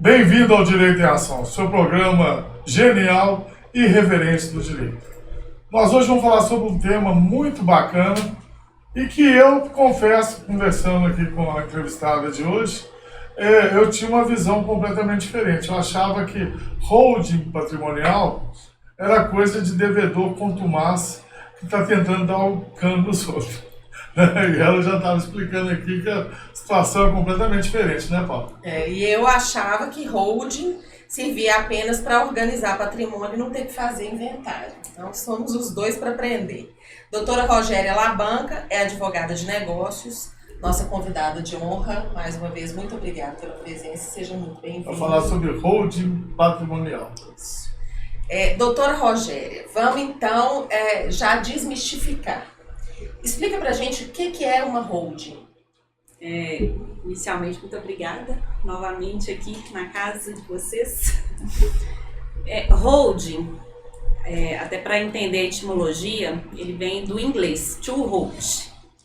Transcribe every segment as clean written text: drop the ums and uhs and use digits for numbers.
Bem-vindo ao Direito em Ação, seu programa genial e irreverente do direito. Nós hoje vamos falar sobre um tema muito bacana e que eu confesso, conversando aqui com a entrevistada de hoje, eu tinha uma visão completamente diferente. Eu achava que holding patrimonial era coisa de devedor contumaz que está tentando dar o cano nos outros. E ela já estava explicando aqui que a situação é completamente diferente, né, Paulo? E eu achava que holding servia apenas para organizar patrimônio e não ter que fazer inventário. Então, somos os dois para aprender. Doutora Rogéria Labanca é advogada de negócios, nossa convidada de honra. Mais uma vez, muito obrigada pela presença. Sejam muito bem-vindos. Para falar sobre holding patrimonial. Isso. Doutora Rogéria, vamos então já desmistificar. Explica pra gente o que é uma holding. Inicialmente, muito obrigada novamente aqui na casa de vocês. Holding, até para entender a etimologia, ele vem do inglês, to hold,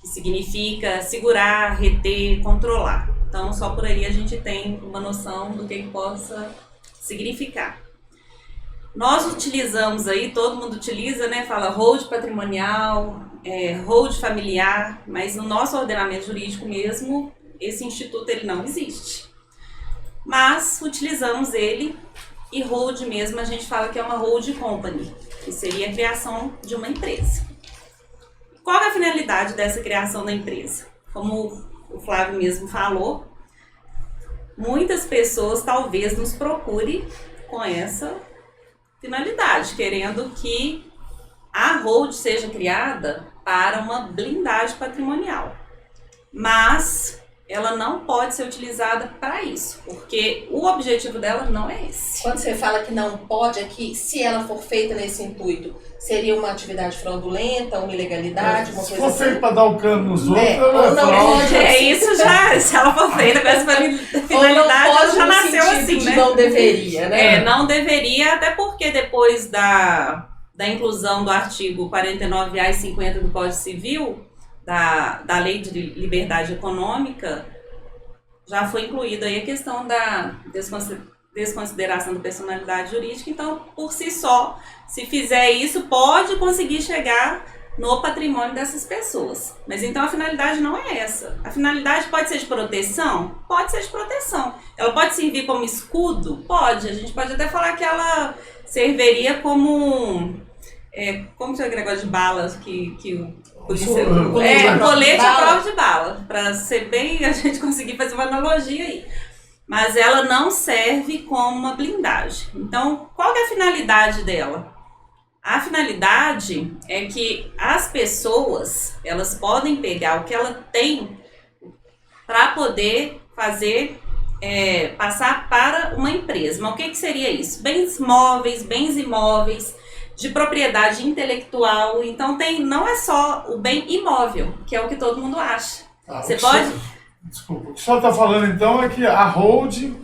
que significa segurar, reter, controlar. Então, só por aí a gente tem uma noção do que possa significar. Nós utilizamos aí, todo mundo utiliza, né? Fala hold patrimonial, hold familiar, mas no nosso ordenamento jurídico mesmo, esse instituto ele não existe. Mas utilizamos ele e hold mesmo, a gente fala que é uma hold company, que seria a criação de uma empresa. Qual é a finalidade dessa criação da empresa? Como o Flávio mesmo falou, muitas pessoas talvez nos procurem com essa finalidade, querendo que a hold seja criada para uma blindagem patrimonial. Mas ela não pode ser utilizada para isso, porque o objetivo dela não é esse. Quando você fala que não pode, é que se ela for feita nesse intuito, seria uma atividade fraudulenta, uma ilegalidade, uma coisa assim? Se for feita para dar o cano nos outros, ou não pode. Isso já, se ela for feita com essa finalidade, ela já nasceu assim, né? Não deveria, né? Não deveria, até porque depois da inclusão do artigo 49A e 50 do Código Civil, da Lei de Liberdade Econômica, já foi incluída aí a questão da desconsideração da personalidade jurídica. Então, por si só, se fizer isso, pode conseguir chegar no patrimônio dessas pessoas. Mas então a finalidade não é essa. A finalidade pode ser de proteção? Pode ser de proteção. Ela pode servir como escudo? Pode. A gente pode até falar que ela serviria como... como que é aquele negócio de balas que colete à prova de bala, para ser bem, a gente conseguir fazer uma analogia aí. Mas ela não serve como uma blindagem. Então, qual que é a finalidade dela? A finalidade é que as pessoas, elas podem pegar o que ela tem para poder fazer, passar para uma empresa. Mas o que seria isso? Bens móveis, bens imóveis, de propriedade intelectual. Então não é só o bem imóvel, que é o que todo mundo acha. Você pode... Desculpa, o que o senhor está falando então é que a holding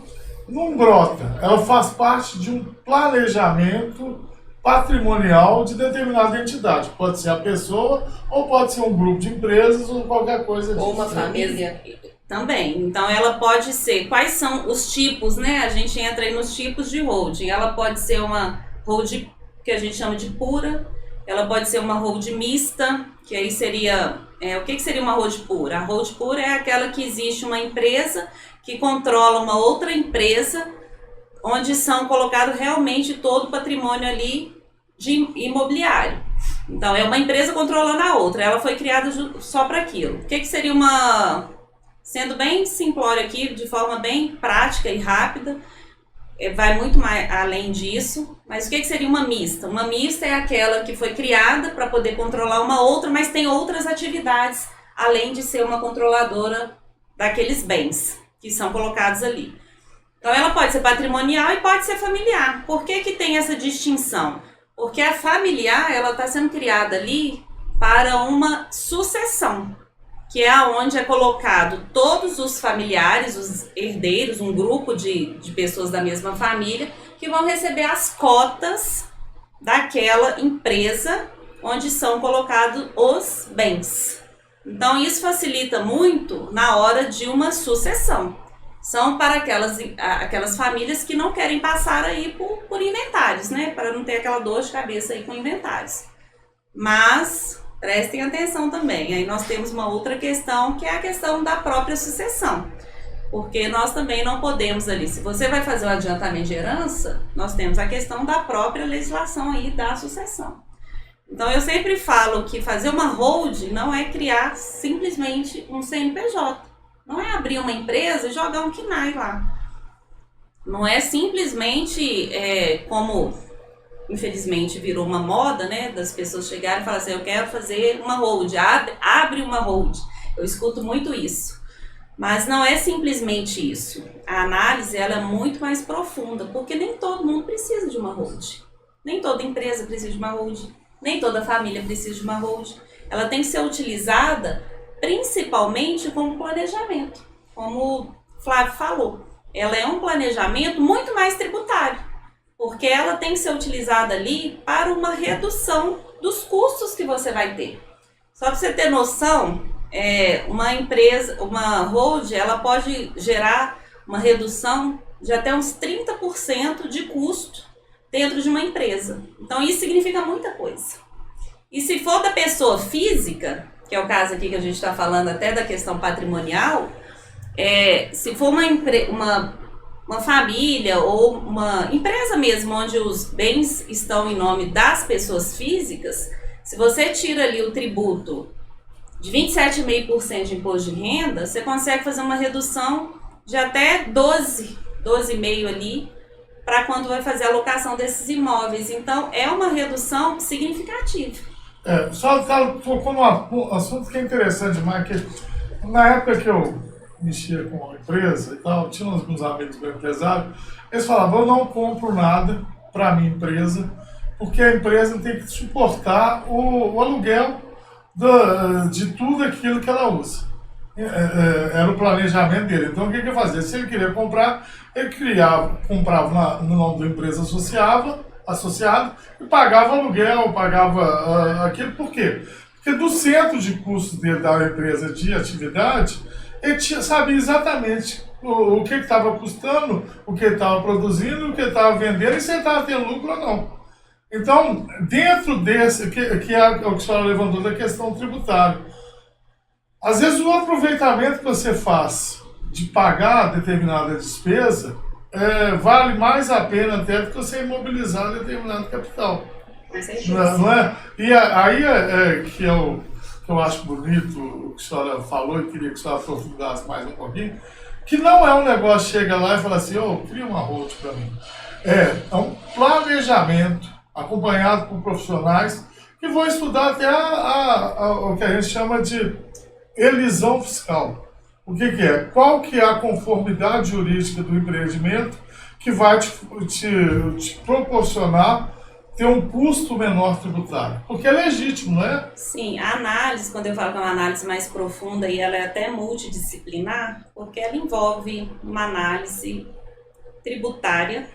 não brota, ela faz parte de um planejamento patrimonial de determinada entidade. Pode ser a pessoa, ou pode ser um grupo de empresas, ou qualquer coisa disso. Ou uma família. Também. Então ela pode ser... Quais são os tipos, né? A gente entra aí nos tipos de holding. Ela pode ser uma holding que a gente chama de pura, ela pode ser uma hold mista, que aí seria... o que seria uma hold pura? A hold pura é aquela que existe uma empresa que controla uma outra empresa, onde são colocados realmente todo o patrimônio ali de imobiliário. Então, é uma empresa controlando a outra, ela foi criada só para aquilo. O que seria uma... Sendo bem simplório aqui, de forma bem prática e rápida, vai muito mais além disso, mas o que seria uma mista? Uma mista é aquela que foi criada para poder controlar uma outra, mas tem outras atividades, além de ser uma controladora daqueles bens que são colocados ali. Então ela pode ser patrimonial e pode ser familiar. Por que tem essa distinção? Porque a familiar, ela está sendo criada ali para uma sucessão, que é onde é colocado todos os familiares, os herdeiros, um grupo de pessoas da mesma família, que vão receber as cotas daquela empresa onde são colocados os bens. Então isso facilita muito na hora de uma sucessão. são para aquelas famílias que não querem passar aí por inventários, né? Para não ter aquela dor de cabeça aí com inventários. Mas prestem atenção também. Aí nós temos uma outra questão, que é a questão da própria sucessão. Porque nós também não podemos ali, se você vai fazer um adiantamento de herança, nós temos a questão da própria legislação aí da sucessão. Então eu sempre falo que fazer uma holding não é criar simplesmente um CNPJ. Não é abrir uma empresa e jogar um KNAI lá. Não é simplesmente como, infelizmente, virou uma moda, né? Das pessoas chegarem e falarem assim, eu quero fazer uma holding, abre uma holding. Eu escuto muito isso. Mas não é simplesmente isso. A análise ela é muito mais profunda, porque nem todo mundo precisa de uma holding. Nem toda empresa precisa de uma holding. Nem toda família precisa de uma holding. Ela tem que ser utilizada principalmente como planejamento, como o Flávio falou. Ela é um planejamento muito mais tributário, porque ela tem que ser utilizada ali para uma redução dos custos que você vai ter. Só para você ter noção, uma holding, ela pode gerar uma redução de até uns 30% de custo dentro de uma empresa. Então isso significa muita coisa. E se for da pessoa física, que é o caso aqui que a gente está falando até da questão patrimonial, se for uma família ou uma empresa mesmo, onde os bens estão em nome das pessoas físicas, se você tira ali o tributo de 27,5% de imposto de renda, você consegue fazer uma redução de até 12,5% ali, para quando vai fazer a alocação desses imóveis. Então, é uma redução significativa. Só tocou num assunto que é interessante demais, que na época que eu mexia com a empresa e tal, tinha alguns amigos meus empresários, eles falavam, eu não compro nada para minha empresa, porque a empresa tem que suportar o aluguel de tudo aquilo que ela usa. Era o planejamento dele. Então o que ele fazia? Se ele queria comprar, ele comprava no nome da empresa associado e pagava aluguel, pagava aquilo. Por quê? Porque do centro de custos dele da empresa de atividade, ele sabia exatamente o que estava custando, o que ele estava produzindo, o que ele estava vendendo e se ele estava tendo lucro ou não. Então, dentro desse, que é o que a senhora levantou da questão tributária, às vezes o aproveitamento que você faz de pagar determinada despesa vale mais a pena até do que você imobilizar determinado capital. Não é? E aí que eu acho bonito o que a senhora falou e queria que a senhora aprofundasse mais um pouquinho, que não é um negócio, chega lá e fala assim, cria uma holding para mim. É um planejamento acompanhado por profissionais que vão estudar até o que a gente chama de elisão fiscal. O que é? Qual que é a conformidade jurídica do empreendimento que vai te proporcionar ter um custo menor tributário? Porque é legítimo, não é? Sim, a análise, quando eu falo que é uma análise mais profunda, e ela é até multidisciplinar, porque ela envolve uma análise tributária.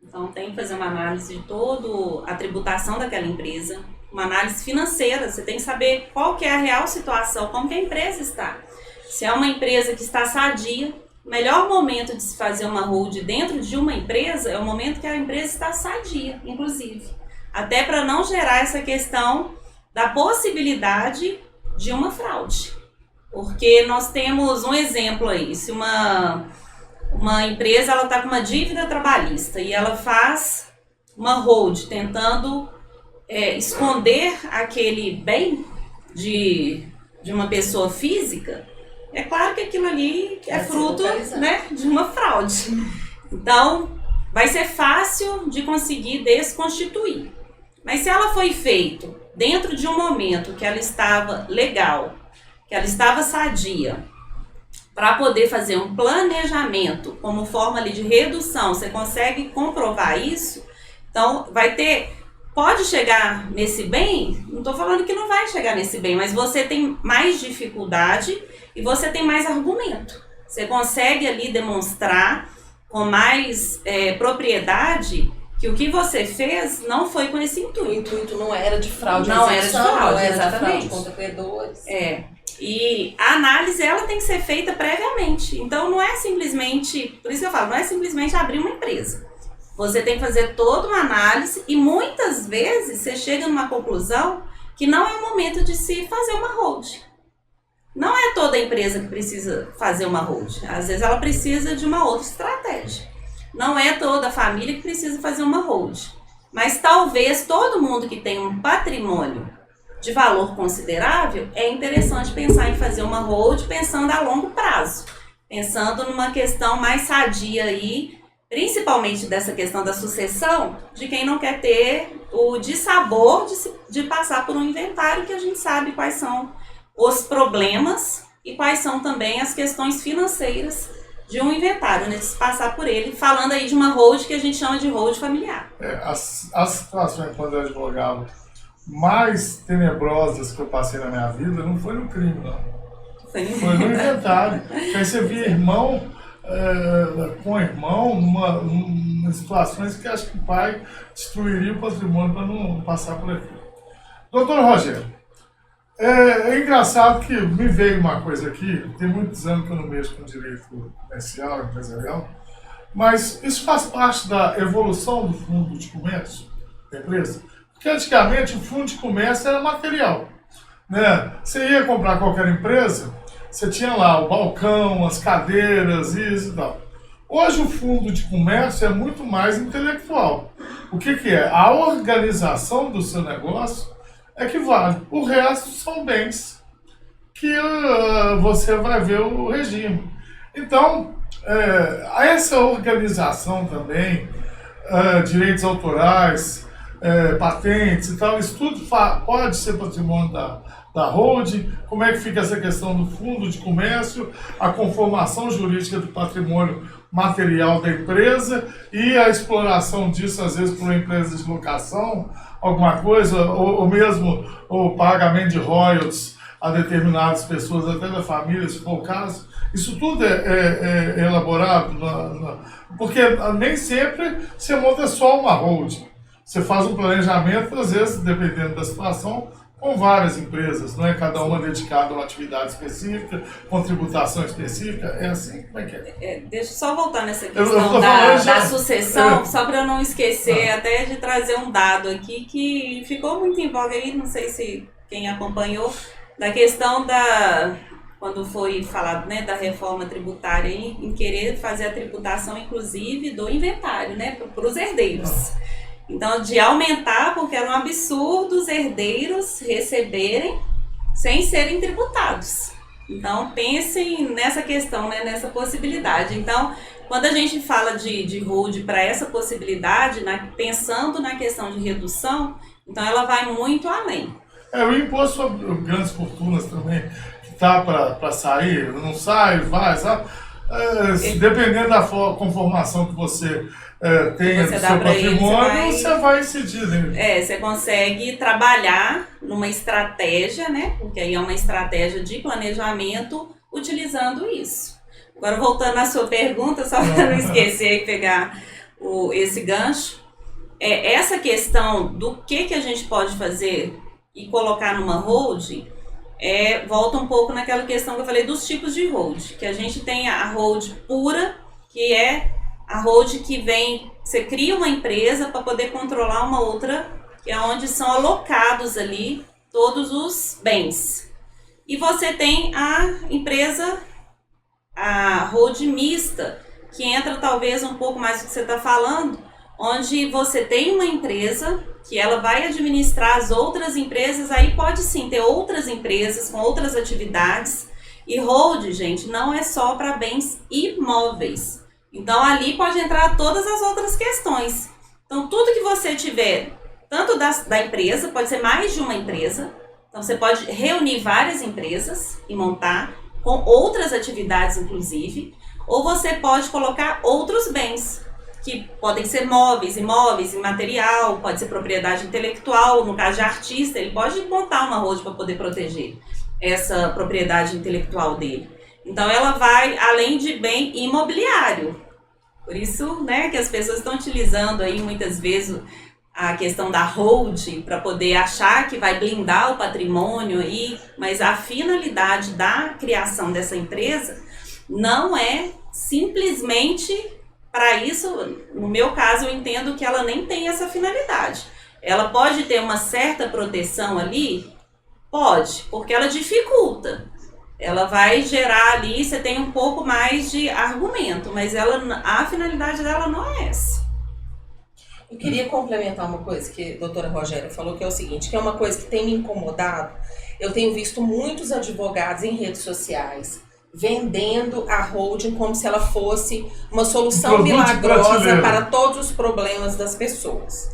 Então tem que fazer uma análise de toda a tributação daquela empresa, uma análise financeira, você tem que saber qual que é a real situação, como que a empresa está. Se é uma empresa que está sadia, o melhor momento de se fazer uma holding dentro de uma empresa é o momento que a empresa está sadia, inclusive. Até para não gerar essa questão da possibilidade de uma fraude. Porque nós temos um exemplo aí, se uma empresa está com uma dívida trabalhista e ela faz uma holding tentando esconder aquele bem de uma pessoa física, é claro que aquilo ali é fruto, né, de uma fraude. Então, vai ser fácil de conseguir desconstituir. Mas se ela foi feita dentro de um momento que ela estava legal, que ela estava sadia, para poder fazer um planejamento como forma ali de redução, você consegue comprovar isso, então pode chegar nesse bem, não estou falando que não vai chegar nesse bem, mas você tem mais dificuldade e você tem mais argumento. Você consegue ali demonstrar com mais propriedade que o que você fez não foi com esse intuito. O intuito não era de fraude. Não era de fraude, não era exatamente. de fraude contra credores. E a análise, ela tem que ser feita previamente. Então, não é simplesmente, por isso que eu falo, não é simplesmente abrir uma empresa. Você tem que fazer toda uma análise e muitas vezes você chega numa conclusão que não é o momento de se fazer uma holding. Não é toda empresa que precisa fazer uma holding. Às vezes ela precisa de uma outra estratégia. Não é toda a família que precisa fazer uma holding. Mas talvez todo mundo que tem um patrimônio de valor considerável, é interessante pensar em fazer uma holding pensando a longo prazo. Pensando numa questão mais sadia aí, principalmente dessa questão da sucessão, de quem não quer ter o dissabor de passar por um inventário que a gente sabe quais são os problemas e quais são também as questões financeiras de um inventário, né, de se passar por ele, falando aí de uma holding que a gente chama de holding familiar. As situações quando eu advogava mais tenebrosas que eu passei na minha vida não foi no crime, não. Foi no inventário. Aí você via irmão com irmão em situações que acho que o pai destruiria o patrimônio para não passar por aqui. Doutor Rogério, é engraçado que me veio uma coisa aqui, tem muitos anos que eu não mexo com direito comercial, empresarial, mas isso faz parte da evolução do fundo de comércio da empresa, porque antigamente o fundo de comércio era material, né? Você ia comprar qualquer empresa, você tinha lá o balcão, as cadeiras, isso e tal. Hoje o fundo de comércio é muito mais intelectual. O que é? A organização do seu negócio é que vale. O resto são bens que você vai ver o regime. Então, essa organização também, direitos autorais, patentes e tal, isso tudo pode ser patrimônio da holding. Como é que fica essa questão do fundo de comércio, a conformação jurídica do patrimônio material da empresa e a exploração disso, às vezes, por uma empresa de locação, alguma coisa, ou mesmo o pagamento de royalties a determinadas pessoas, até da família, se for o caso. Isso tudo é elaborado, porque nem sempre você monta só uma holding. Você faz um planejamento, às vezes, dependendo da situação, com várias empresas, não é? Cada uma dedicada a uma atividade específica, com tributação específica, é assim? Como é que é? Deixa eu só voltar nessa questão da sucessão, só para eu não esquecer até de trazer um dado aqui que ficou muito em voga aí, não sei se quem acompanhou, da questão quando foi falado, né, da reforma tributária em querer fazer a tributação, inclusive, do inventário, né, para os herdeiros. Então, de aumentar, porque era um absurdo os herdeiros receberem sem serem tributados. Então, pensem nessa questão, né, nessa possibilidade. Então, quando a gente fala de holding para essa possibilidade, pensando na questão de redução, então ela vai muito além. O imposto sobre grandes fortunas também, que está para sair, não sai, vai, sabe? Dependendo da conformação que você tenha do seu patrimônio, você vai incidir, né? Você consegue trabalhar numa estratégia, né? Porque aí é uma estratégia de planejamento utilizando isso. Agora, voltando à sua pergunta, só para não esquecer e pegar esse gancho, essa questão do que a gente pode fazer e colocar numa holding, volta um pouco naquela questão que eu falei dos tipos de holding, que a gente tem a holding pura, que é a holding que você cria uma empresa para poder controlar uma outra, que é onde são alocados ali todos os bens. E você tem a empresa, a holding mista, que entra talvez um pouco mais do que você está falando, onde você tem uma empresa que ela vai administrar as outras empresas, aí pode sim ter outras empresas com outras atividades. E holding, gente, não é só para bens imóveis. Então, ali pode entrar todas as outras questões. Então, tudo que você tiver, tanto da empresa, pode ser mais de uma empresa. Então, você pode reunir várias empresas e montar, com outras atividades, inclusive. Ou você pode colocar outros bens, que podem ser móveis, imóveis, imaterial, pode ser propriedade intelectual. No caso de artista, ele pode montar uma holding para poder proteger essa propriedade intelectual dele. Então, ela vai além de bem imobiliário. Por isso, né, que as pessoas estão utilizando aí muitas vezes a questão da holding para poder achar que vai blindar o patrimônio, mas a finalidade da criação dessa empresa não é simplesmente para isso. No meu caso, eu entendo que ela nem tem essa finalidade. Ela pode ter uma certa proteção ali? Pode, porque ela dificulta. Ela vai gerar ali, você tem um pouco mais de argumento, mas a finalidade dela não é essa. Eu queria complementar uma coisa que a doutora Rogéria falou, que é o seguinte, que é uma coisa que tem me incomodado. Eu tenho visto muitos advogados em redes sociais vendendo a holding como se ela fosse uma solução milagrosa para todos os problemas das pessoas.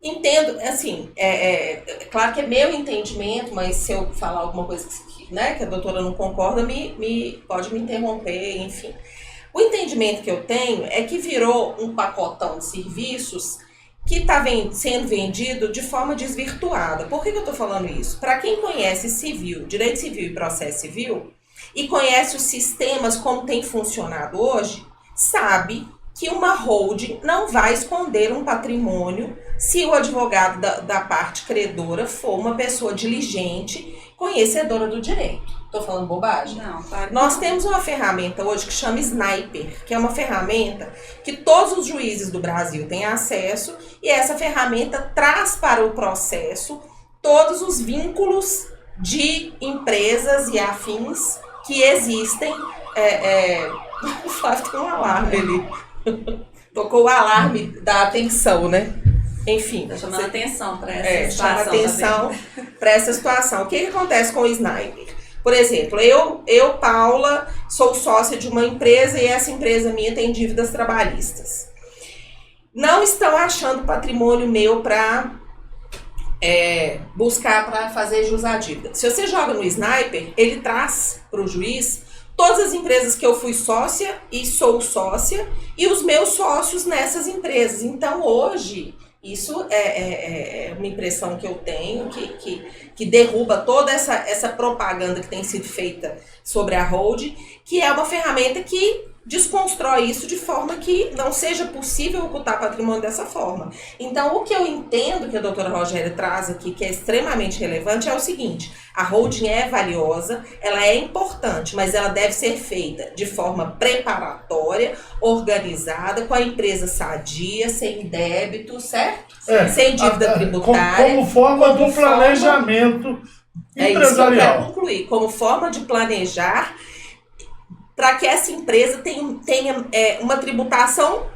Entendo, assim, claro que é meu entendimento, mas se eu falar alguma coisa que a doutora não concorda, pode me interromper, enfim. O entendimento que eu tenho é que virou um pacotão de serviços que está sendo vendido de forma desvirtuada. Por que eu estou falando isso? Para quem conhece direito civil e processo civil, e conhece os sistemas como tem funcionado hoje, sabe que uma holding não vai esconder um patrimônio se o advogado da parte credora for uma pessoa diligente, conhecedora do direito. Estou falando bobagem? Não, claro. Nós temos uma ferramenta hoje que chama Sniper, que é uma ferramenta que todos os juízes do Brasil têm acesso, e essa ferramenta traz para o processo todos os vínculos de empresas e afins que existem. O Flávio tem um alarme ali. Tocou o alarme da atenção, né? Enfim. Está chamando atenção para essa situação. Chama atenção para essa situação. O que acontece com o Sniper? Por exemplo, eu, Paula, sou sócia de uma empresa e essa empresa minha tem dívidas trabalhistas. Não estão achando patrimônio meu para buscar para fazer jus à dívida. Se você joga no Sniper, ele traz para o juiz todas as empresas que eu fui sócia e sou sócia e os meus sócios nessas empresas. Então, hoje, isso é uma impressão que eu tenho que derruba toda essa propaganda que tem sido feita sobre a holding, que é uma ferramenta que desconstrói isso de forma que não seja possível ocultar patrimônio dessa forma. Então, o que eu entendo que a doutora Rogéria traz aqui, que é extremamente relevante, é o seguinte: a holding é valiosa, ela é importante, mas ela deve ser feita de forma preparatória, organizada, com a empresa sadia, sem débito, certo? Sem dívida tributária. Como forma de um planejamento empresarial. É isso que eu quero concluir. Como forma de planejar para que essa empresa tenha uma tributação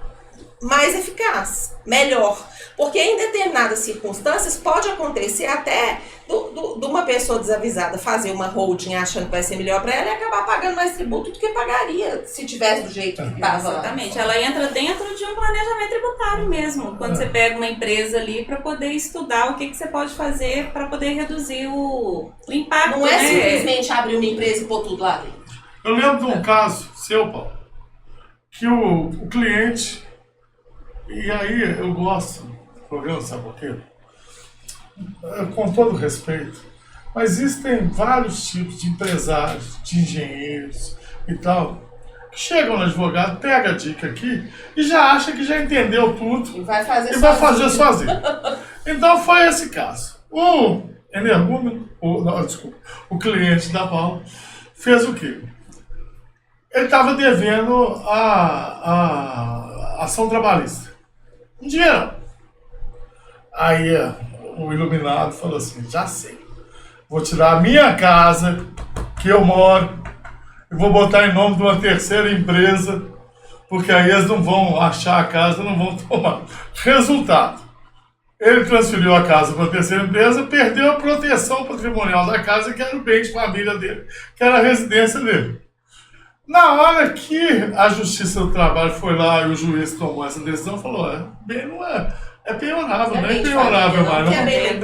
mais eficaz, melhor. Porque em determinadas circunstâncias pode acontecer até de uma pessoa desavisada fazer uma holding achando que vai ser melhor para ela e acabar pagando mais tributo do que pagaria se tivesse do jeito que estava. Exatamente, ela entra dentro de um planejamento tributário mesmo. Quando você pega uma empresa ali para poder estudar o que você pode fazer para poder reduzir o impacto. Não é simplesmente abrir uma empresa e pôr tudo lá dentro. Eu lembro de um caso seu, Paulo, que o cliente, e aí eu gosto do programa, sabe por quê? Com todo respeito, mas existem vários tipos de empresários, de engenheiros e tal, que chegam no advogado, pega a dica aqui e já acha que já entendeu tudo e vai fazer sozinho. Então foi esse caso. O energúmeno, o cliente da Paula, fez o quê? Ele estava devendo a ação trabalhista. Um dinheiro. Aí o iluminado falou assim: já sei. Vou tirar a minha casa, que eu moro, e vou botar em nome de uma terceira empresa, porque aí eles não vão achar a casa, não vão tomar. Resultado: ele transferiu a casa para a terceira empresa, perdeu a proteção patrimonial da casa, que era o bem de família dele, que era a residência dele. Na hora que a Justiça do Trabalho foi lá e o juiz tomou essa decisão, falou: bem, não é piorável, não é piorável mais.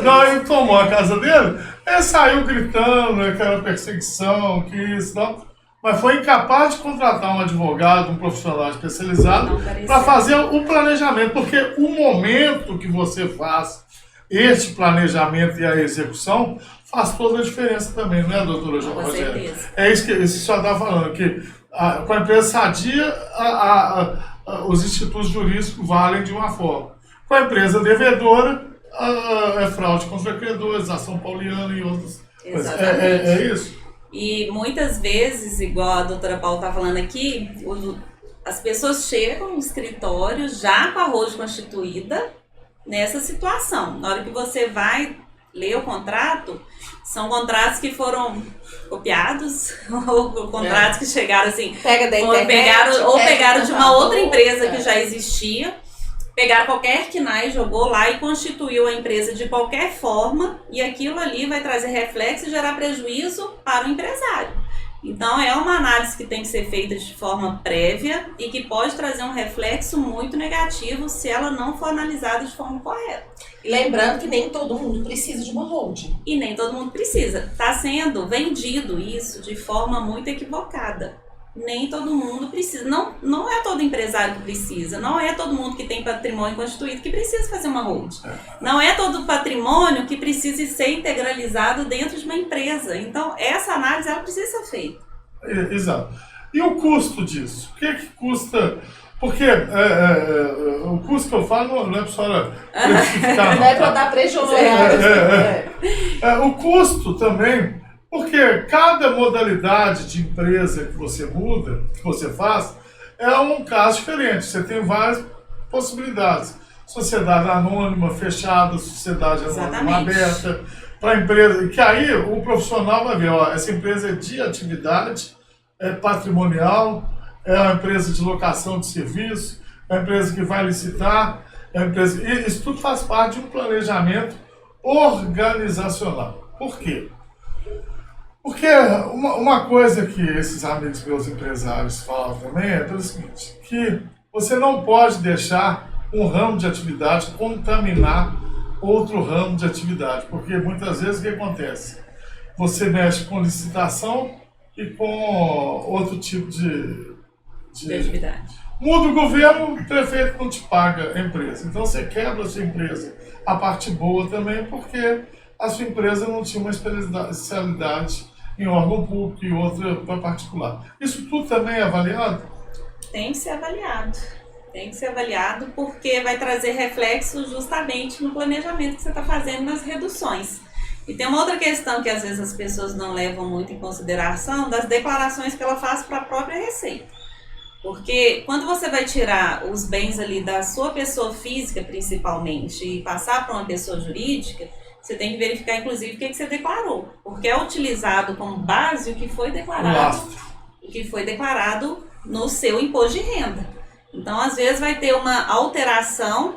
Não, ele tomou a casa dele, ele saiu gritando, aquela perseguição, que isso, não. Mas foi incapaz de contratar um advogado, um profissional especializado para fazer o planejamento, porque o momento que você faz esse planejamento e a execução faz toda a diferença também, não é, doutora João Rogério? É isso que o senhor está falando, que com a empresa sadia, os institutos jurídicos valem de uma forma. Com a empresa devedora, é fraude contra credores, ação pauliana e outras coisas. É isso? E muitas vezes, igual a doutora Paula está falando aqui, as pessoas chegam no escritório já com a holding constituída nessa situação. Na hora que você vai ler o contrato, são contratos que foram copiados, ou contratos que chegaram assim, Pega da internet, pegaram de uma outra empresa que já existia, pegaram qualquer KNAI, jogou lá e constituiu a empresa de qualquer forma, e aquilo ali vai trazer reflexo e gerar prejuízo para o empresário. Então é uma análise que tem que ser feita de forma prévia e que pode trazer um reflexo muito negativo se ela não for analisada de forma correta. E lembrando que nem todo mundo precisa de uma holding. E nem todo mundo precisa. Está sendo vendido isso de forma muito equivocada. Nem todo mundo precisa. Não é todo empresário que precisa. Não é todo mundo que tem patrimônio constituído que precisa fazer uma holding. Não é todo patrimônio que precisa ser integralizado dentro de uma empresa. Então, essa análise ela precisa ser feita. Exato. E o custo disso? O que custa? Porque o custo que eu falo não é para a senhora precificar. Não é para dar prejuízo. O custo também, porque cada modalidade de empresa que você muda, que você faz, é um caso diferente. Você tem várias possibilidades. Sociedade anônima, fechada, sociedade anônima aberta, para empresa. Que aí o profissional vai ver, ó, essa empresa é de atividade, é patrimonial, é uma empresa de locação de serviço, é uma empresa que vai licitar, é uma empresa... E isso tudo faz parte de um planejamento organizacional. Por quê? Porque uma coisa que esses amigos meus empresários falam também é o seguinte, que você não pode deixar um ramo de atividade contaminar outro ramo de atividade, porque muitas vezes o que acontece? Você mexe com licitação e com outro tipo de atividade. Muda o governo, o prefeito não te paga a empresa. Então você quebra a sua empresa. A parte boa também, porque a sua empresa não tinha uma especialidade em órgão público e outra para particular. Isso tudo também é avaliado? Tem que ser avaliado. Tem que ser avaliado porque vai trazer reflexo justamente no planejamento que você está fazendo nas reduções. E tem uma outra questão que às vezes as pessoas não levam muito em consideração, das declarações que ela faz para a própria Receita. Porque quando você vai tirar os bens ali da sua pessoa física, principalmente, e passar para uma pessoa jurídica, você tem que verificar, inclusive, o que você declarou. Porque é utilizado como base o que foi declarado no seu imposto de renda. Então, às vezes, vai ter uma alteração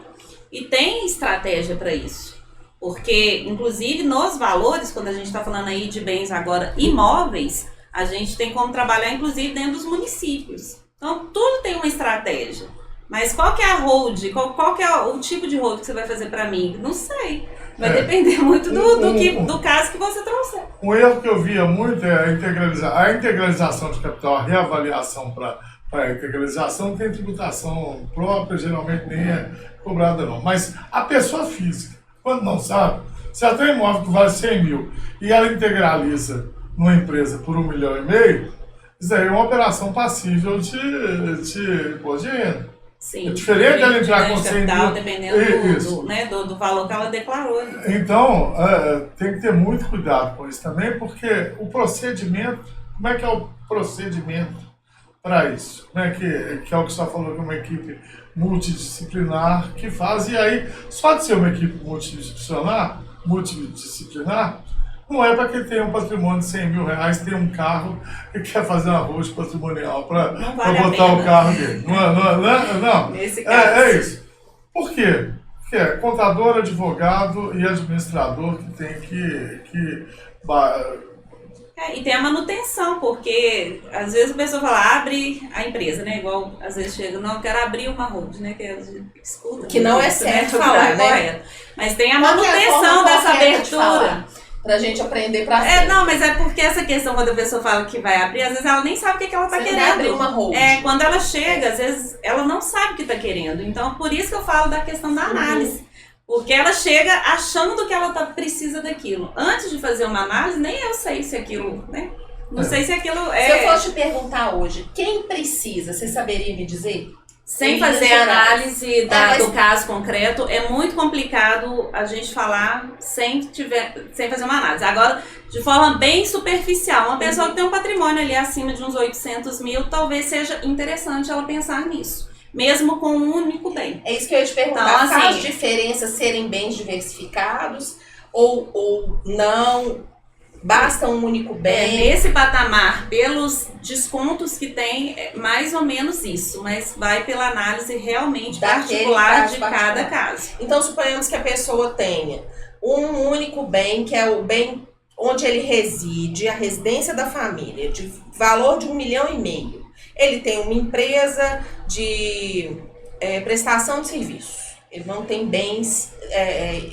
e tem estratégia para isso. Porque, inclusive, nos valores, quando a gente está falando aí de bens agora imóveis, a gente tem como trabalhar, inclusive, dentro dos municípios. Então, tudo tem uma estratégia. Mas qual que é a hold? Qual que é o tipo de hold que você vai fazer para mim? Não sei. Vai depender muito do caso que você trouxer. Um erro que eu via muito é a integralização de capital, a reavaliação para a integralização tem tributação própria, geralmente nem é cobrada não. Mas a pessoa física, quando não sabe, se ela tem um imóvel que vale 100 mil e ela integraliza numa empresa por 1,5 milhão, isso aí é uma operação passível de imposto de renda. Sim, é diferente dela entrar com 100 mil. Dependendo do valor que ela declarou. Então, tem que ter muito cuidado com isso também, porque o procedimento, como é que é o procedimento para isso? Como é que é o que você falou, que é uma equipe multidisciplinar que faz, e aí, só de ser uma equipe multidisciplinar, não é para quem tem um patrimônio de 100 mil reais, tem um carro e quer fazer uma holding patrimonial para botar o carro dele. Não. Nesse caso. É isso. Por quê? Porque é contador, advogado e administrador que tem que e tem a manutenção, porque às vezes a pessoa fala, abre a empresa, né? Igual às vezes chega, não, eu quero abrir uma holding, né? Que não é certo falar, né? Mas tem a manutenção dessa abertura. Pra gente aprender pra frente. Não, mas é porque essa questão, quando a pessoa fala que vai abrir, às vezes ela nem sabe o que ela tá querendo. Vai abrir uma holding. Quando ela chega, às vezes ela não sabe o que tá querendo. Então, por isso que eu falo da questão da análise. Porque ela chega achando que ela precisa daquilo. Antes de fazer uma análise, nem eu sei se aquilo, né? Não sei se aquilo é... Se eu fosse te perguntar hoje, quem precisa, você saberia me dizer? sem fazer análise do caso concreto, é muito complicado a gente falar sem fazer uma análise. Agora, de forma bem superficial, uma pessoa que tem um patrimônio ali acima de uns 800 mil, talvez seja interessante ela pensar nisso, mesmo com um único bem. É isso que eu ia te perguntar. Então, assim, faz diferença serem bens diversificados ou não? Basta um único bem? Nesse patamar, pelos descontos que tem, é mais ou menos isso, mas vai pela análise realmente particular de cada caso. Então, suponhamos que a pessoa tenha um único bem, que é o bem onde ele reside, a residência da família, de valor de 1,5 milhão. Ele tem uma empresa de prestação de serviço. Ele não tem bens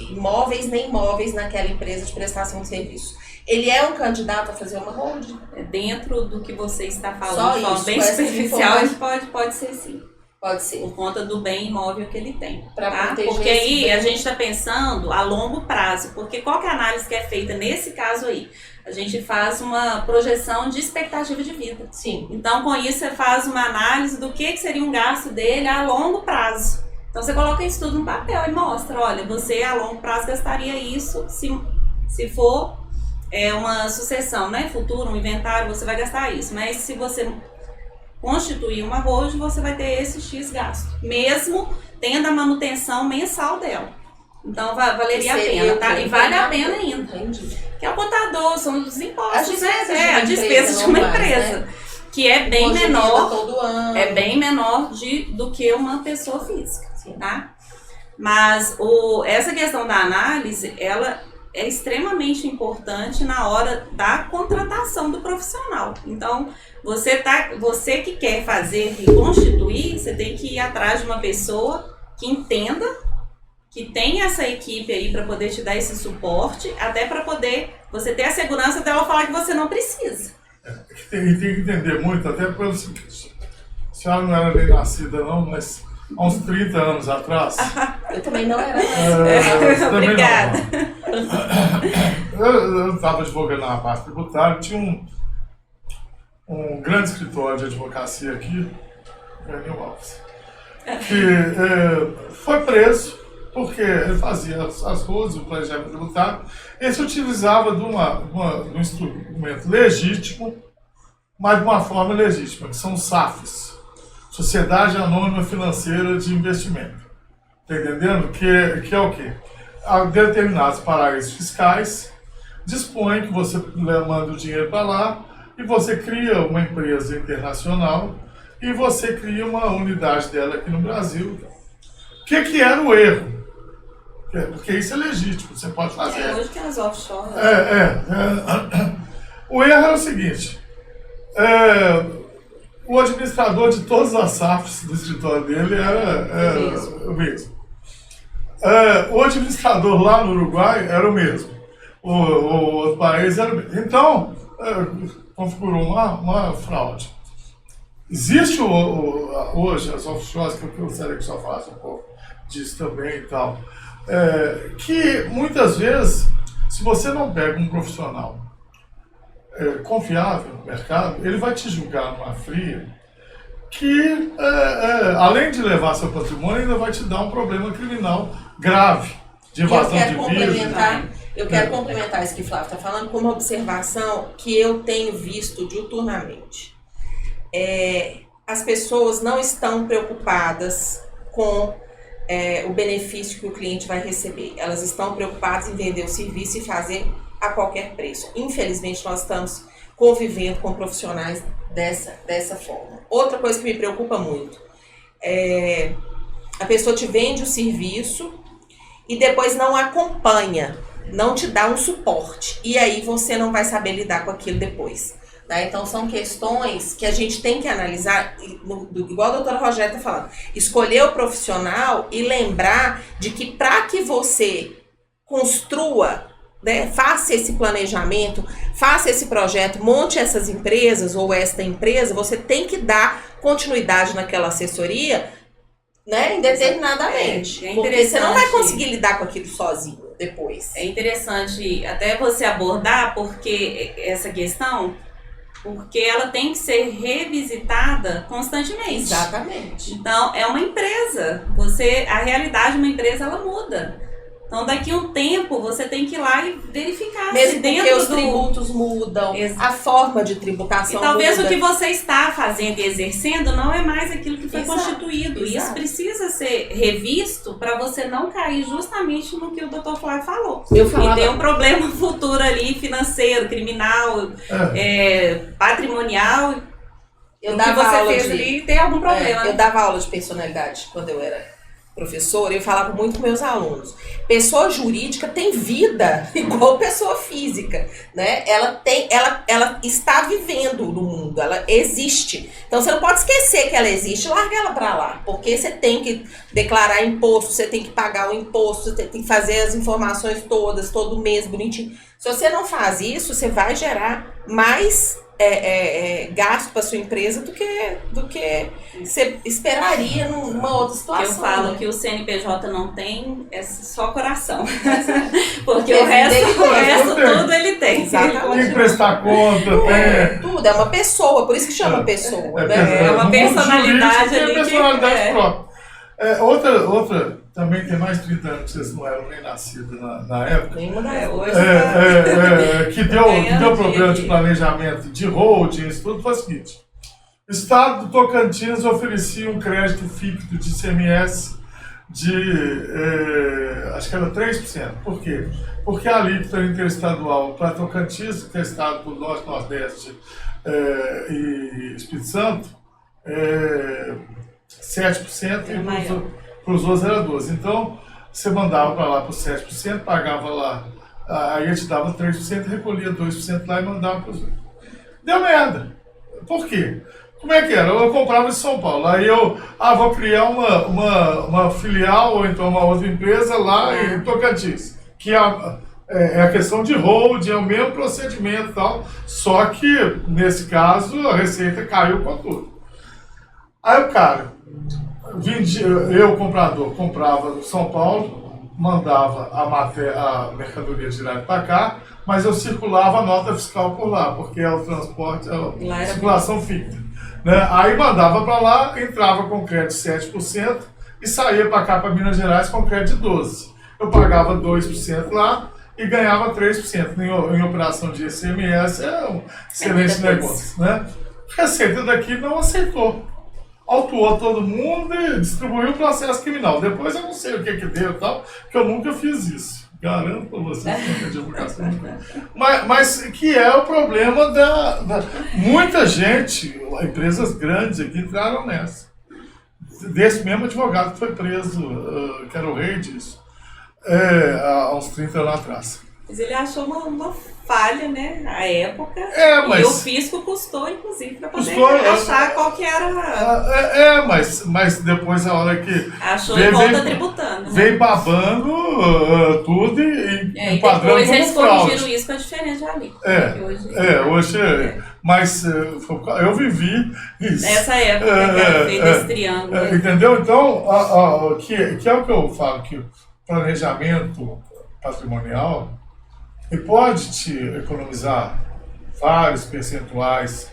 imóveis nem imóveis naquela empresa de prestação de serviço. Ele é um candidato a fazer uma holding? Dentro do que você está falando, só de forma isso, bem superficial, ele pode ser sim. Pode ser. Por conta do bem imóvel que ele tem. Tá? Porque aí a gente está pensando a longo prazo. Porque qual que é a análise que é feita nesse caso aí? A gente faz uma projeção de expectativa de vida. Sim. Então, com isso, você faz uma análise do que seria um gasto dele a longo prazo. Então, você coloca isso tudo no papel e mostra, olha, você a longo prazo gastaria isso se for uma sucessão, né? Futuro, um inventário, você vai gastar isso. Mas se você constituir uma holding, você vai ter esse X gasto, mesmo tendo a manutenção mensal dela. Então, valeria a pena, tá? E vale a pena ainda. Entendi. Que é o contador, são os impostos, a despesa de uma empresa. Né? Que é bem menor, todo ano. É bem menor do que uma pessoa física, tá? Mas essa questão da análise, ela é extremamente importante na hora da contratação do profissional. Então, você que quer fazer e constituir, você tem que ir atrás de uma pessoa que entenda, que tem essa equipe aí para poder te dar esse suporte, até para poder você ter a segurança dela falar que você não precisa. Tem que entender muito, até pelo seguinte, a senhora não era nem nascida não, mas há uns 30 anos atrás... Eu também não era. Obrigada. Eu estava advogando na parte tributária, tinha um grande escritório de advocacia aqui, Daniel Alves, que foi preso porque ele fazia as coisas, o planejamento tributário. Ele se utilizava de um instrumento legítimo, mas de uma forma legítima, que são os SAFs, Sociedade Anônima Financeira de Investimento. Está entendendo? Que é o quê? A determinados paraísos fiscais dispõe que você manda o dinheiro para lá e você cria uma empresa internacional e você cria uma unidade dela aqui no Brasil. O que era o erro? Porque isso é legítimo, você pode fazer. Hoje que as offshore. O erro era o seguinte: o administrador de todas as SAFs do escritório dele era o mesmo. O administrador lá no Uruguai era o mesmo. O outro país era o mesmo. Então, configurou uma fraude. Existe hoje as offshores, que eu gostaria que só falasse um pouco disso também e tal, que muitas vezes, se você não pega um profissional confiável no mercado, ele vai te julgar numa fria que, além de levar seu patrimônio, ainda vai te dar um problema criminal grave de evasão de vida. Eu quero complementar isso que o Flávio está falando com uma observação que eu tenho visto diuturnamente. As pessoas não estão preocupadas com o benefício que o cliente vai receber. Elas estão preocupadas em vender o serviço e fazer a qualquer preço. Infelizmente, nós estamos convivendo com profissionais dessa forma. Outra coisa que me preocupa muito a pessoa te vende o serviço e depois não acompanha, não te dá um suporte. E aí você não vai saber lidar com aquilo depois. Né? Então são questões que a gente tem que analisar, igual a doutora Rogéria está falando, escolher o profissional e lembrar de que para que você construa, né, faça esse planejamento, faça esse projeto, monte essas empresas ou esta empresa, você tem que dar continuidade naquela assessoria, né, indeterminadamente. Porque você não vai conseguir lidar com aquilo sozinho depois. É interessante até você abordar, porque essa questão, porque ela tem que ser revisitada constantemente. Exatamente. Então, é uma empresa. A realidade de uma empresa, ela muda. Então, daqui a um tempo, você tem que ir lá e verificar Mesmo se porque dentro os tributos mudam, a forma de tributação E talvez muda. o que você está fazendo e exercendo não é mais aquilo que foi Exato, constituído. exato. Isso precisa ser revisto para você não cair justamente no que o Dr. Flávio falou. Eu falava- E ter um problema futuro ali, financeiro, criminal, patrimonial. Eu o que dava você aula fez de- ali tem algum problema. Eu né? dava aula de personalidade quando eu era professora, eu falava muito com meus alunos. Pessoa jurídica tem vida igual pessoa física, né? Ela está vivendo no mundo, ela existe. Então você não pode esquecer que ela existe e largar ela para lá, porque você tem que declarar imposto, você tem que pagar o imposto, você tem que fazer as informações todas, todo mês, bonitinho. Se você não faz isso, você vai gerar mais gasto para sua empresa do que você esperaria numa outra situação. Eu falo né? que o CNPJ não tem, é só coração. Porque Porque o resto tem. tudo ele tem. Exatamente. Tem que prestar conta, Tudo, é uma pessoa, por isso que chama pessoa, né? É uma no mundo personalidade jurídico ali tem que- personalidade própria. Outra, também tem mais de 30 anos, vocês não eram nem nascidos na época, Nenhuma das Hoje que deu Ganhando problema de dinheiro. planejamento, de holdings, tudo foi o seguinte. O Estado do Tocantins oferecia um crédito ficto de ICMS acho que era 3%. Por quê? Porque a alíquota interestadual para Tocantins, que é estado do Norte, Nordeste e Espírito Santo, 7% Era e maior. para os outros era 12%. Então, você mandava para lá por 7%, pagava lá, aí ele te dava 3%, recolhia 2% lá e mandava para os outros. Deu merda. Por quê? Como é que era? Eu comprava em São Paulo, aí eu vou criar uma filial ou então uma outra empresa lá em Tocantins, que é a questão de holding, é o mesmo procedimento e tal, só que nesse caso a receita caiu com tudo. Aí o cara, eu comprador, comprava no São Paulo, mandava a mercadoria direto para cá, mas eu circulava a nota fiscal por lá, porque é o transporte, Lá a era circulação ficta. Né? Aí mandava para lá, entrava com crédito de 7% e saía para cá, para Minas Gerais, com crédito de 12%. Eu pagava 2% lá e ganhava 3%. Em operação de ICMS é um excelente negócio. Né? A Receita daqui não aceitou. Autuou todo mundo e distribuiu o processo criminal. Depois eu não sei o que deu e tal, porque eu nunca fiz isso. Garanto para vocês que nunca divulgação. Mas que é o problema muita gente, empresas grandes aqui entraram nessa. Desse mesmo advogado que foi preso, que era o rei disso, há uns 30 anos atrás. Mas ele achou uma falha, né, na época. Mas... E o fisco custou, inclusive, para poder Custou, achar qual que era. Mas depois a hora que Achou e volta tributando. Né? Veio babando tudo e E enquadrando depois eles como fraude. corrigiram isso com a diferença de alíquota. Hoje... Mas eu vivi isso. Nessa época que era feito esse triângulo. Entendeu? Então, que é o que eu falo, que o planejamento patrimonial ele pode te economizar vários percentuais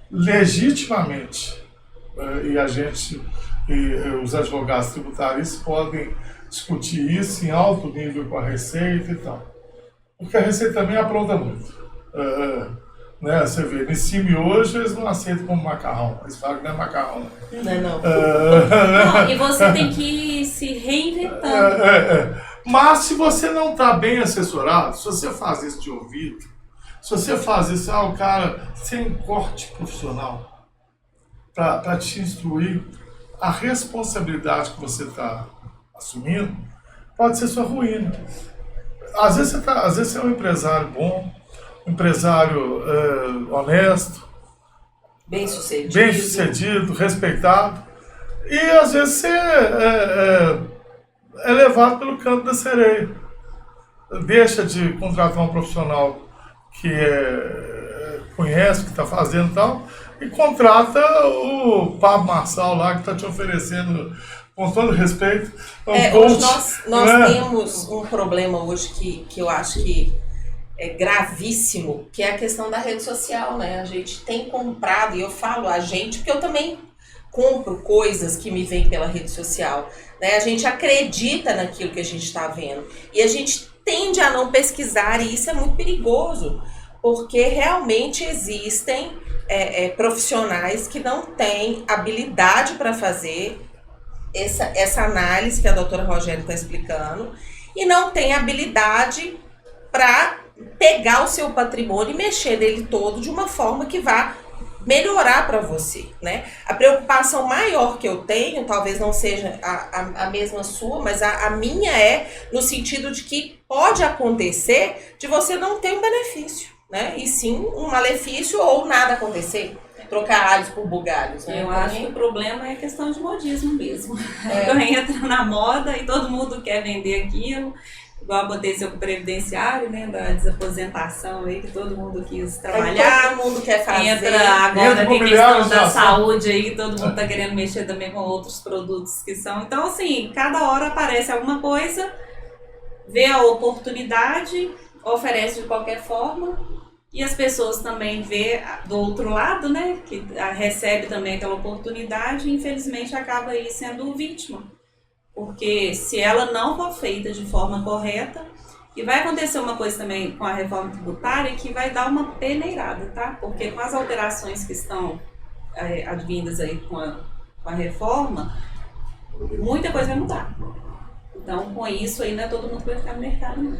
legitimamente. E os advogados tributários podem discutir isso em alto nível com a Receita e tal. Porque a Receita também apronta muito. Né? Você vê, no CIMI hoje eles não aceitam como macarrão. Eles falam que não é macarrão. Não. Não, e você tem que ir se reinventando. Mas se você não está bem assessorado, se você faz isso de ouvido, se você faz isso, o cara sem corte profissional para te instruir, a responsabilidade que você está assumindo pode ser sua ruína. Às vezes você é um empresário bom, um empresário honesto, bem-sucedido, respeitado, e às vezes você é levado pelo canto da sereia. Deixa de contratar um profissional que conhece o que está fazendo e tal, e contrata o Pablo Marçal lá, que está te oferecendo, com todo respeito, Hoje nós temos um problema hoje que eu acho que gravíssimo, que é a questão da rede social, né? A gente tem comprado, e eu falo a gente, porque eu também compro coisas que me vêm pela rede social, né? A gente acredita naquilo que a gente está vendo e a gente tende a não pesquisar, e isso é muito perigoso, porque realmente existem profissionais que não têm habilidade para fazer essa análise que a doutora Rogéria está explicando, e não tem habilidade para pegar o seu patrimônio e mexer nele todo de uma forma que vá melhorar para você, né? A preocupação maior que eu tenho, talvez não seja a mesma sua, mas a minha é no sentido de que pode acontecer de você não ter um benefício, né? E sim um malefício ou nada acontecer. Trocar alhos por bugalhos, né? Eu acho que o problema é questão de modismo mesmo. Entra na moda e todo mundo quer vender aquilo. Igual aconteceu com o previdenciário, né, da desaposentação aí, que todo mundo quis trabalhar. Todo mundo quer fazer. Entra agora tem questão da saúde aí, todo mundo tá querendo mexer também com outros produtos que são. Então, assim, cada hora aparece alguma coisa, vê a oportunidade, oferece de qualquer forma, e as pessoas também vê do outro lado, né, que recebe também aquela oportunidade e infelizmente acaba aí sendo vítima. Porque se ela não for feita de forma correta, e vai acontecer uma coisa também com a reforma tributária que vai dar uma peneirada, tá? Porque com as alterações que estão advindas aí com a reforma, muita coisa vai mudar. Então, com isso aí, não é todo mundo que vai ficar no mercado, não.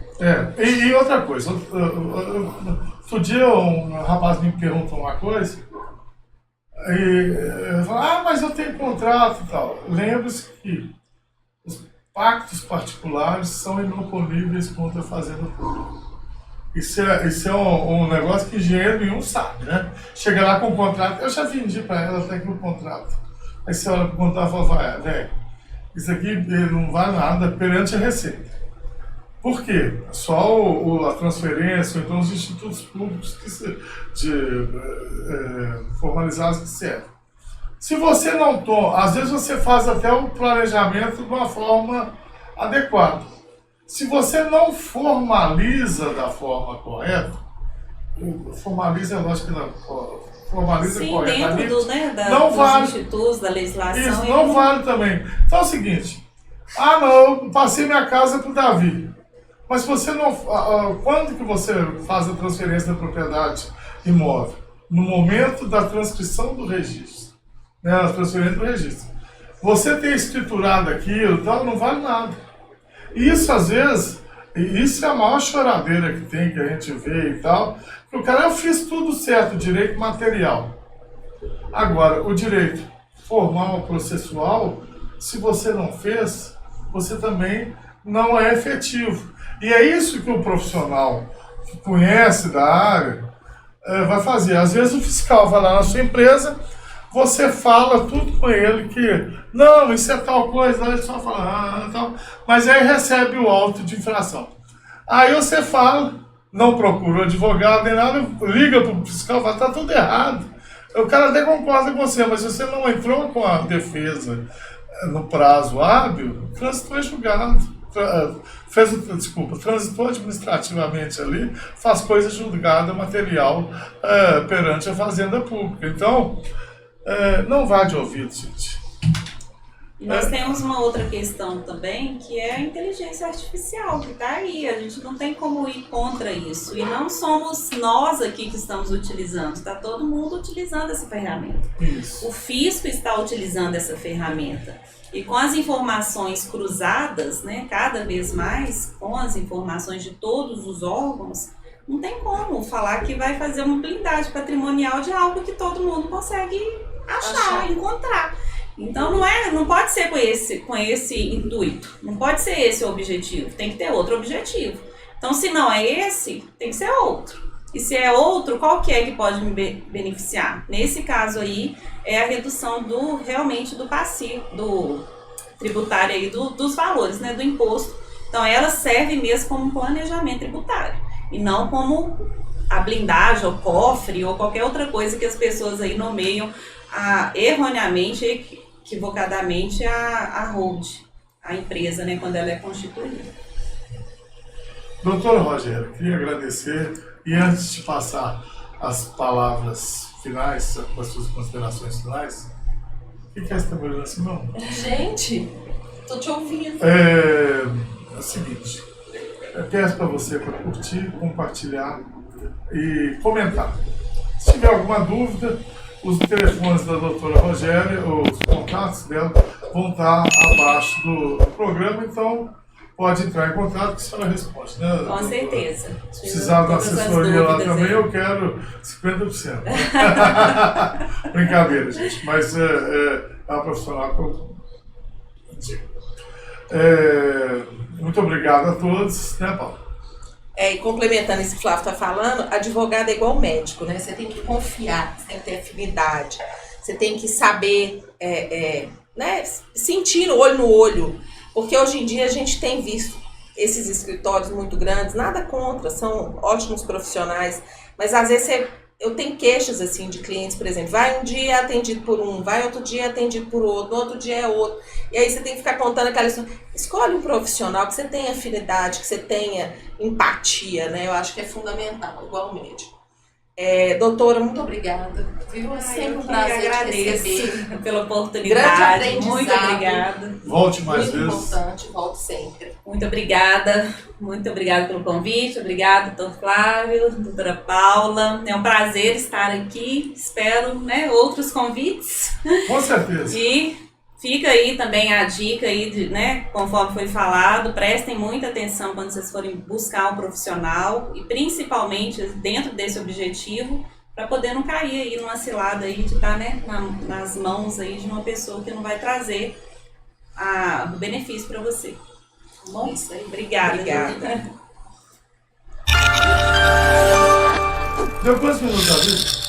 E outra coisa, outro dia um rapaz me perguntou uma coisa, e eu falei, mas eu tenho contrato e tal. Lembre-se que os pactos particulares são inoponíveis contra a fazenda pública. Isso é um negócio que engenheiro nenhum sabe, né? Chega lá com o contrato, eu já vendi para ela até que o contrato. Aí você olha para o contrato e fala, velho, isso aqui não vale nada perante a Receita. Por quê? Só a transferência, ou então os institutos públicos formalizados que servem. Se você não toma, às vezes você faz até o planejamento de uma forma adequada. Se você não formaliza da forma correta, formaliza, lógico que não, formaliza corretamente, dentro não vale. Dos institutos, da legislação. Isso não vale também. Então é o seguinte, eu passei minha casa para o Davi, mas você não, quando que você faz a transferência da propriedade imóvel? No momento da transcrição do registro. A transferência do registro. Você ter escriturado aquilo, então não vale nada. Isso às vezes, isso é a maior choradeira que tem, que a gente vê e tal. O cara, eu fiz tudo certo, direito material. Agora, o direito formal, processual, se você não fez, você também não é efetivo. E é isso que o profissional que conhece da área vai fazer. Às vezes o fiscal vai lá na sua empresa, você fala tudo com ele que, não, isso é tal coisa, ele só fala, tal, mas aí recebe o auto de infração. Aí você fala, não procura o advogado nem nada, liga para o fiscal e fala, tá tudo errado. O cara até concorda com você, mas você não entrou com a defesa no prazo hábil, transitou em julgado, transitou administrativamente ali, faz coisa julgada material perante a fazenda pública. Então, não vá de ouvido, gente. E nós temos uma outra questão também, que é a inteligência artificial, que está aí. A gente não tem como ir contra isso. E não somos nós aqui que estamos utilizando. Está todo mundo utilizando essa ferramenta. Isso. O fisco está utilizando essa ferramenta. E com as informações cruzadas, né, cada vez mais, com as informações de todos os órgãos, não tem como falar que vai fazer uma blindagem patrimonial de algo que todo mundo consegue achar. Encontrar. Então não pode ser com esse intuito, não pode ser esse o objetivo, tem que ter outro objetivo. Então se não é esse, tem que ser outro. E se é outro, qual que é que pode me beneficiar? Nesse caso aí, é a redução realmente do passivo, do tributário aí, dos valores, né, do imposto. Então ela serve mesmo como um planejamento tributário, e não como a blindagem, ou cofre, ou qualquer outra coisa que as pessoas aí nomeiam erroneamente, equivocadamente, a hold, a empresa, né, quando ela é constituída. Doutor Rogério, queria agradecer e antes de passar as palavras finais, as suas considerações finais, o que é essa olhando assim, não? Gente, tô te ouvindo. É o seguinte, eu peço para você para curtir, compartilhar e comentar. Se tiver alguma dúvida, os telefones da doutora Rogéria, os contatos dela, vão estar abaixo do programa, então pode entrar em contato que a senhora responde, né? Com certeza. Se precisar da assessoria lá também, aí. eu quero 50%. Brincadeira, gente, mas é uma profissional que eu digo. Muito obrigado a todos, né, Paulo? E complementando isso que o Flávio está falando, advogado é igual médico, né? Você tem que confiar, você tem que ter afinidade, você tem que saber, né, sentir olho no olho, porque hoje em dia a gente tem visto esses escritórios muito grandes, nada contra, são ótimos profissionais, mas às vezes eu tenho queixas assim de clientes, por exemplo, vai um dia atendido por um, vai outro dia atendido por outro, no outro dia é outro, e aí você tem que ficar contando aquela história. Escolhe um profissional que você tenha afinidade, que você tenha empatia, né? Eu acho que é fundamental, igual o médico. Doutora, muito obrigada. Viu? É sempre um prazer te receber. Pela oportunidade. Grande muito obrigada. Volte mais muito vezes. Importante, volte sempre. Muito obrigada pelo convite, obrigada, doutor Flávio, doutora Paula. É um prazer estar aqui, espero, né, outros convites. Com certeza. E fica aí também a dica aí, né, conforme foi falado, prestem muita atenção quando vocês forem buscar um profissional e principalmente dentro desse objetivo, para poder não cair aí numa cilada aí de estar, né, nas mãos aí de uma pessoa que não vai trazer o benefício para você. Tá bom? Isso aí. Obrigada. Obrigada. Deu quantos minutos, Davi?